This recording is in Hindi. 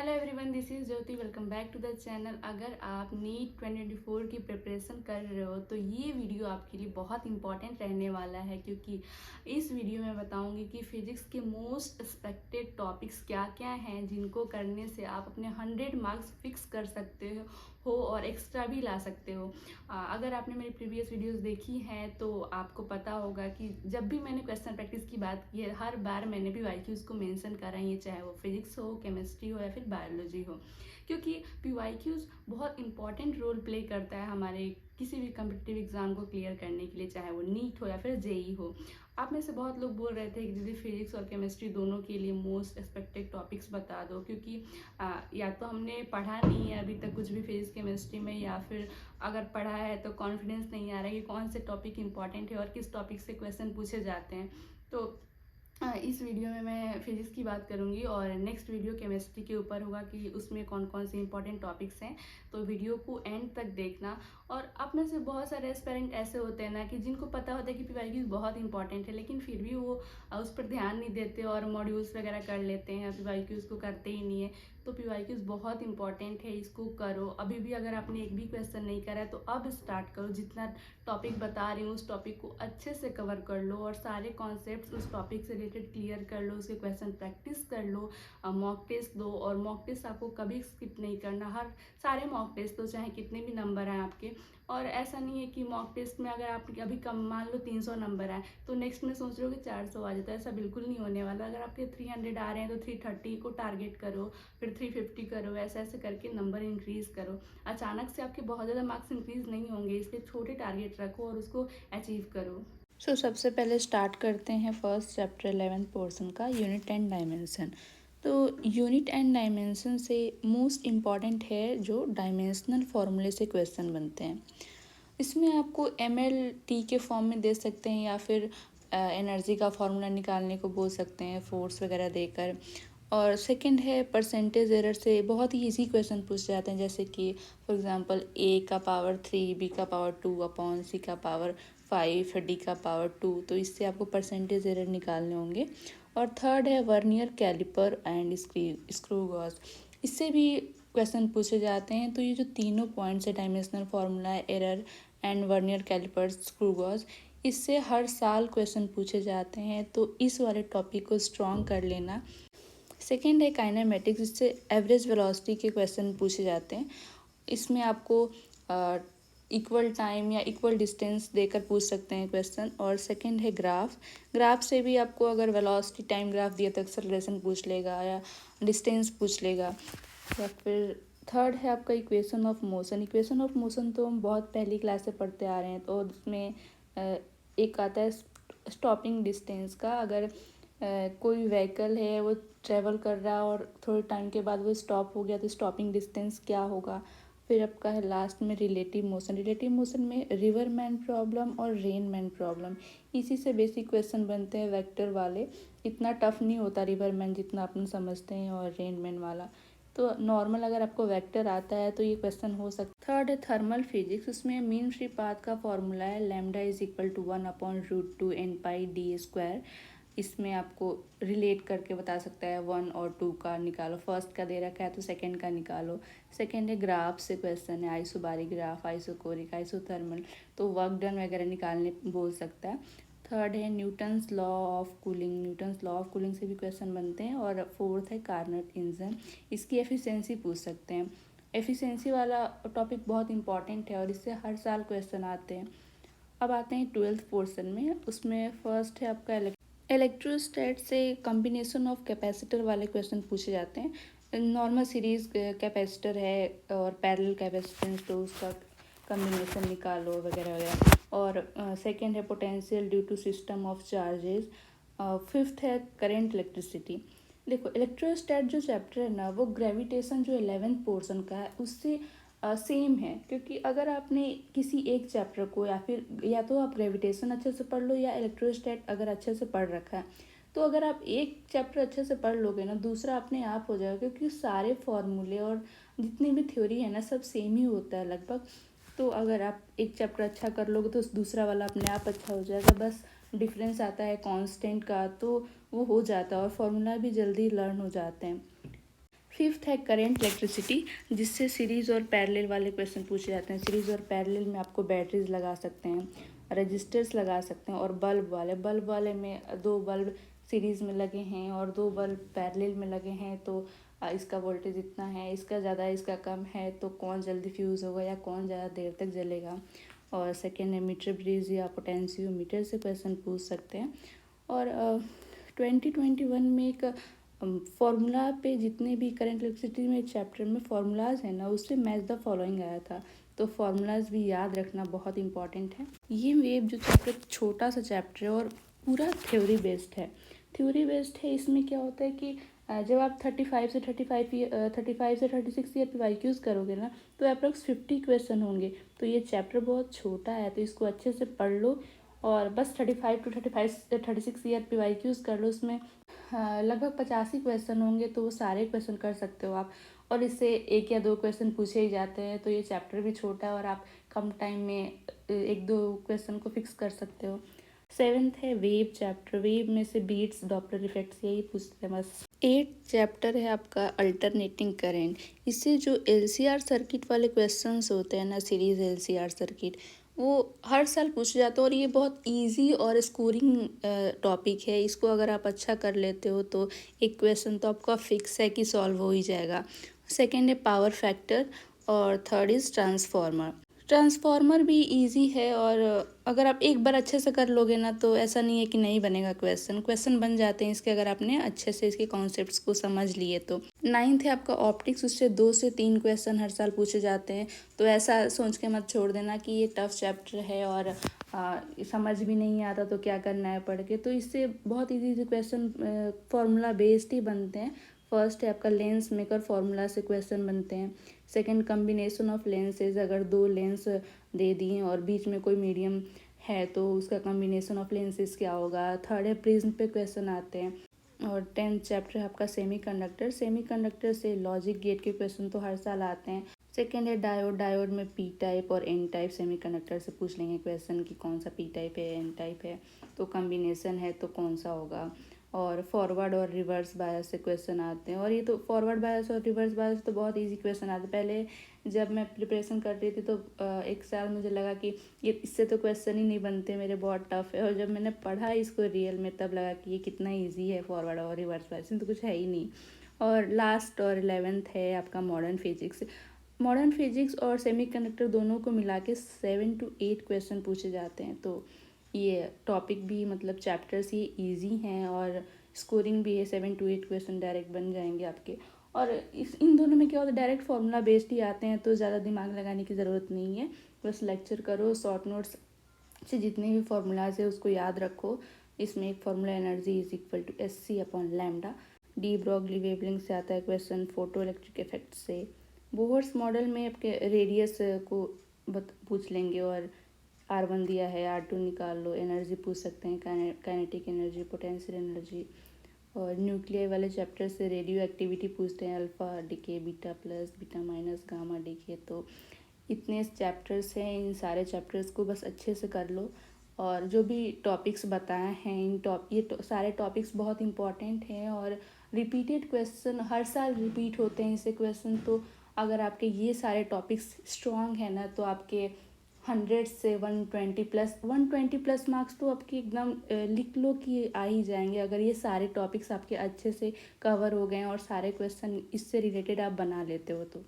Hello everyone, this is Jyoti. Welcome back to the channel. अगर आप नीट 2024 की प्रिपरेशन कर रहे हो तो ये वीडियो आपके लिए बहुत इंपॉर्टेंट रहने वाला है, क्योंकि इस वीडियो में बताऊंगी कि फिजिक्स के मोस्ट एक्सपेक्टेड टॉपिक्स क्या क्या हैं जिनको करने से आप अपने 100 मार्क्स फिक्स कर सकते हो और एक्स्ट्रा भी ला सकते हो। अगर आपने मेरी प्रीवियस वीडियोस देखी हैं तो आपको पता होगा कि जब भी मैंने क्वेश्चन प्रैक्टिस की बात की है, हर बार मैंने भी वाईक्यूज को मेंशन करा है, ये चाहे वो फिजिक्स हो, केमिस्ट्री हो या फिर बायोलॉजी हो, क्योंकि पीवाईक्यूज बहुत इंपॉर्टेंट रोल प्ले करता है हमारे किसी भी कम्पिटिटिव एग्जाम को क्लियर करने के लिए, चाहे वो नीट हो या फिर जेई हो। आप में से बहुत लोग बोल रहे थे कि दीदी फिजिक्स और केमिस्ट्री दोनों के लिए मोस्ट एक्सपेक्टेड टॉपिक्स बता दो, क्योंकि या तो हमने पढ़ा नहीं है अभी तक कुछ भी फिजिक्स केमिस्ट्री में, या फिर अगर पढ़ा है तो कॉन्फिडेंस नहीं आ रहा है कि कौन से टॉपिक इंपॉर्टेंट है और किस टॉपिक से क्वेश्चन पूछे जाते हैं। तो इस वीडियो में मैं फिजिक्स की बात करूंगी और नेक्स्ट वीडियो केमिस्ट्री के ऊपर होगा कि उसमें कौन कौन से इंपॉर्टेंट टॉपिक्स हैं। तो वीडियो को एंड तक देखना। और आप में से बहुत सारे एस्पेरेंट ऐसे होते हैं ना कि जिनको पता होता है कि पीवाईक्यूज बहुत इंपॉर्टेंट है, लेकिन फिर भी वो उस पर ध्यान नहीं देते और मॉड्यूल्स वगैरह कर लेते हैं, पीवाईक्यूज को करते ही नहीं है। तो पीवाईक्यूज बहुत इंपॉर्टेंट है, इसको करो। अभी भी अगर आपने एक भी क्वेश्चन नहीं करा है तो अब स्टार्ट करो। जितना टॉपिक बता रही हूँ उस टॉपिक को अच्छे से कवर कर लो और सारे कॉन्सेप्ट्स उस टॉपिक से रिलेटेड क्लियर कर लो, उसके क्वेश्चन प्रैक्टिस कर लो, मॉक टेस्ट दो। और मॉक टेस्ट आपको कभी स्किप नहीं करना, हर सारे मॉक टेस्ट दो, चाहे कितने भी नंबर आए आपके। और ऐसा नहीं है कि मॉक टेस्ट में अगर आप अभी कम मान लो 300 नंबर आए तो नेक्स्ट में सोच रहे हो कि 400 आ जाता है, ऐसा बिल्कुल नहीं होने वाला। अगर आपके 300 आ रहे हैं तो 330 को टारगेट करो, फिर 350 करो, ऐसे ऐसे करके नंबर इंक्रीज करो। अचानक से आपके बहुत ज़्यादा मार्क्स इंक्रीज नहीं होंगे, इसलिए छोटे टारगेट रखो और उसको अचीव करो। सबसे पहले स्टार्ट करते हैं फर्स्ट चैप्टर 11th पोर्शन का, यूनिट एंड डायमेंशन। तो यूनिट एंड डायमेंशन से मोस्ट इम्पॉर्टेंट है जो डायमेंशनल फार्मूले से क्वेश्चन बनते हैं। इसमें आपको MLT के फॉर्म में दे सकते हैं या फिर एनर्जी का फार्मूला निकालने को बोल सकते हैं फोर्स वगैरह देकर। और सेकंड है परसेंटेज एरर से बहुत ही ईजी क्वेश्चन पूछ जाते हैं, जैसे कि फॉर एग्जांपल A का पावर 3, B का पावर 2 अपॉन C का पावर 5, D का पावर 2। तो इससे आपको परसेंटेज एरर निकालने होंगे। और थर्ड है vernier caliper and screw gauge, इससे भी क्वेश्चन पूछे जाते हैं। तो ये जो तीनों पॉइंट्स है, dimensional formula, error and vernier caliper, screw gauge, इससे हर साल क्वेश्चन पूछे जाते हैं। तो इस वाले टॉपिक को स्ट्रॉन्ग कर लेना। सेकेंड है काइनेमेटिक्स, इससे एवरेज वेलोसिटी के क्वेश्चन पूछे जाते हैं। इसमें आपको इक्वल टाइम या इक्वल डिस्टेंस देकर पूछ सकते हैं क्वेश्चन। और सेकंड है ग्राफ, ग्राफ से भी आपको अगर वेलोसिटी टाइम ग्राफ दिया तो एक्सेलरेशन पूछ लेगा या डिस्टेंस पूछ लेगा। या फिर थर्ड है आपका equation of motion. Equation of motion तो हम बहुत पहली क्लास से पढ़ते आ रहे हैं, तो उसमें एक आता है स्टॉपिंग डिस्टेंस का। अगर कोई व्हीकल है वो ट्रेवल कर रहा है और थोड़े टाइम के बाद वो स्टॉप हो गया तो स्टॉपिंग डिस्टेंस क्या होगा। फिर आपका है लास्ट में रिलेटिव मोशन। रिलेटिव मोशन में रिवर मैन प्रॉब्लम और रेन मैन प्रॉब्लम, इसी से बेसिक क्वेश्चन बनते हैं वेक्टर वाले। इतना टफ नहीं होता रिवर मैन जितना अपन समझते हैं और रेन मैन वाला। तो नॉर्मल अगर आपको वेक्टर आता है तो ये क्वेश्चन हो सकता है। थर्ड है थर्मल फिजिक्स, उसमें मीन फ्री पाथ का फॉर्मूला है lambda is equal to 1/√2 n πd²। इसमें आपको रिलेट करके बता सकता है 1 और 2 का निकालो, फर्स्ट का दे रखा है तो सेकंड का निकालो। सेकंड है ग्राफ से क्वेश्चन है, आइसोबारिक ग्राफ, आइसोकोरिक, आइसोथर्मल, तो वर्क डन वगैरह निकालने बोल सकता है। थर्ड है Newton's law of cooling, Newton's law of cooling से भी क्वेश्चन बनते हैं। और फोर्थ है कार्नट इंजन, इसकी एफिशिएंसी पूछ सकते हैं। एफिशिएंसी वाला टॉपिक बहुत इंपॉर्टेंट है और इससे हर साल क्वेश्चन आते हैं। अब आते हैं 12th पोर्शन में, उसमें फर्स्ट है आपका इलेक्ट्रोस्टैट से कॉम्बिनेशन ऑफ कैपेसिटर वाले क्वेश्चन पूछे जाते हैं। नॉर्मल सीरीज कैपेसिटर है और पैरेलल कैपेसिटेंस, तो उसका कॉम्बिनेशन निकालो वगैरह वगैरह। और सेकंड है potential due to system of charges. Fifth है करंट इलेक्ट्रिसिटी। देखो इलेक्ट्रोस्टैट जो चैप्टर है ना, वो ग्रेविटेशन जो 11th पोर्शन का है उससे सेम है। क्योंकि अगर आपने किसी एक चैप्टर को या तो आप ग्रेविटेशन अच्छे से पढ़ लो या इलेक्ट्रोस्टैट अगर अच्छे से पढ़ रखा है, तो अगर आप एक चैप्टर अच्छे से पढ़ लोगे ना, दूसरा अपने आप हो जाएगा। क्योंकि सारे फॉर्मूले और जितनी भी थ्योरी है ना, सब सेम ही होता है लगभग। तो अगर आप एक चैप्टर अच्छा कर लोगे तो दूसरा वाला अपने आप अच्छा हो जाएगा। बस डिफरेंस आता है कांस्टेंट का, तो वो हो जाता है और फॉर्मूला भी जल्दी लर्न हो जाते हैं। फिफ्थ है करंट इलेक्ट्रिसिटी, जिससे सीरीज़ और पैरेलल वाले क्वेश्चन पूछे जाते हैं। सीरीज़ और पैरेलल में आपको बैटरीज लगा सकते हैं, रजिस्टर्स लगा सकते हैं, और बल्ब वाले में 2 बल्ब सीरीज़ में लगे हैं और 2 बल्ब पैरेलल में लगे हैं, तो इसका वोल्टेज इतना है, इसका ज़्यादा इसका कम है, तो कौन जल्दी फ्यूज़ होगा या कौन ज़्यादा देर तक जलेगा। और सेकेंड है मीटर ब्रिज या पोटेंशियोमीटर से क्वेश्चन पूछ सकते हैं। और 2021 में एक फॉर्मूला पे जितने भी करंट इलेक्ट्रिसिटी में चैप्टर में फार्मूलाज है ना, उससे मैच द फॉलोइंग आया था, तो फार्मूलाज भी याद रखना बहुत इंपॉर्टेंट है। ये वेव जो चैप्टर छोटा सा चैप्टर है और पूरा थ्योरी बेस्ड है। इसमें क्या होता है कि जब आप 35 से 36 ईयर पे वाईक्यूज़ करोगे ना, तो अप्रॉक्स 50 क्वेश्चन होंगे। तो ये चैप्टर बहुत छोटा है, तो इसको अच्छे से पढ़ लो और बस 36 ईयर पे वाईक्यूज़ कर लो। उसमें लगभग 85 क्वेश्चन होंगे, तो वो सारे क्वेश्चन कर सकते हो आप। और इससे 1 या 2 क्वेश्चन पूछे ही जाते हैं, तो ये चैप्टर भी छोटा है और आप कम टाइम में 1-2 क्वेश्चन को फिक्स कर सकते हो। 7th है वेव चैप्टर। वेव में से बीट्स, डॉपलर इफेक्ट्स, यही पूछते हैं बस। 8th चैप्टर है आपका अल्टरनेटिंग करंट। इससे जो LCR सर्किट वाले क्वेश्चंस होते हैं ना, सीरीज LCR सर्किट, वो हर साल पूछे जाते हैं और ये बहुत इजी और स्कोरिंग टॉपिक है। इसको अगर आप अच्छा कर लेते हो तो एक क्वेश्चन तो आपका फिक्स है कि सॉल्व हो ही जाएगा। सेकेंड है पावर फैक्टर, और थर्ड इज़ ट्रांसफार्मर भी इजी है, और अगर आप एक बार अच्छे से कर लोगे ना, तो ऐसा नहीं है कि नहीं बनेगा क्वेश्चन बन जाते हैं इसके, अगर आपने अच्छे से इसके कॉन्सेप्ट्स को समझ लिए तो। 9th है आपका ऑप्टिक्स। उससे 2 से 3 क्वेश्चन हर साल पूछे जाते हैं, तो ऐसा सोच के मत छोड़ देना कि ये टफ चैप्टर है और समझ भी नहीं आता तो क्या करना है पढ़ के। तो इससे बहुत इजी क्वेश्चन फॉर्मूला बेस्ड ही बनते हैं। फर्स्ट है आपका लेंस मेकर, फॉर्मूला से क्वेश्चन बनते हैं। सेकंड कम्बिनेशन ऑफ लेंसेज, अगर 2 लेंस दे दिए और बीच में कोई मीडियम है तो उसका कम्बिनेशन ऑफ लेंसेज क्या होगा। थर्ड है प्रिज्म पे क्वेश्चन आते हैं। और 10th चैप्टर है आपका सेमीकंडक्टर से लॉजिक गेट के क्वेश्चन तो हर साल आते हैं। सेकेंड है डायोड में पी टाइप और एन टाइप, सेमीकंडक्टर से पूछ लेंगे क्वेश्चन कि कौन सा पी टाइप है, एन टाइप है, तो कम्बिनेशन है तो कौन सा होगा। और फॉरवर्ड और रिवर्स बायस से क्वेश्चन आते हैं, और ये तो फॉरवर्ड बायस और रिवर्स बायस तो बहुत इजी क्वेश्चन आते हैं। पहले जब मैं प्रिपरेशन कर रही थी तो एक साल मुझे लगा कि ये इससे तो क्वेश्चन ही नहीं बनते मेरे, बहुत टफ है, और जब मैंने पढ़ा इसको रियल में तब लगा कि ये कितना ईजी है, फॉरवर्ड और रिवर्स बायस में तो कुछ है ही नहीं। और लास्ट और 11th है आपका मॉडर्न फिजिक्स और सेमीकंडक्टर दोनों को मिला के 7 to 8 क्वेश्चन पूछे जाते हैं। तो ये टॉपिक भी मतलब चैप्टर्स ये इजी हैं और स्कोरिंग भी है, 7 to 8 क्वेश्चन डायरेक्ट बन जाएंगे आपके। और इन दोनों में क्या होता है, डायरेक्ट फार्मूला बेस्ड ही आते हैं, तो ज़्यादा दिमाग लगाने की ज़रूरत नहीं है। बस लेक्चर करो, शॉर्ट नोट्स से जितने भी फार्मूलाज है उसको याद रखो। इसमें एक formula energy is equal to Sc/λ। De Broglie wavelength से आता है क्वेश्चन, फोटो इलेक्ट्रिक इफेक्ट से। बोहर्स मॉडल में आपके रेडियस को पूछ लेंगे, और R1 दिया है, R2 निकाल लो। एनर्जी पूछ सकते हैं, काइनेटिक एनर्जी, पोटेंशियल एनर्जी। और न्यूक्लियर वाले चैप्टर से रेडियो एक्टिविटी पूछते हैं, alpha decay, beta plus, beta minus, gamma decay. तो इतने चैप्टर्स हैं, इन सारे चैप्टर्स को बस अच्छे से कर लो। और जो भी टॉपिक्स बताए हैं सारे टॉपिक्स बहुत इंपॉर्टेंट हैं, और रिपीटेड क्वेश्चन हर साल रिपीट होते हैं इससे क्वेश्चन। तो अगर आपके ये सारे टॉपिक्स स्ट्रॉन्ग है ना, तो आपके 100 से 120 प्लस मार्क्स तो आपके एकदम लिख लो कि आ ही जाएंगे, अगर ये सारे टॉपिक्स आपके अच्छे से कवर हो गए हैं और सारे क्वेश्चन इससे रिलेटेड आप बना लेते हो तो।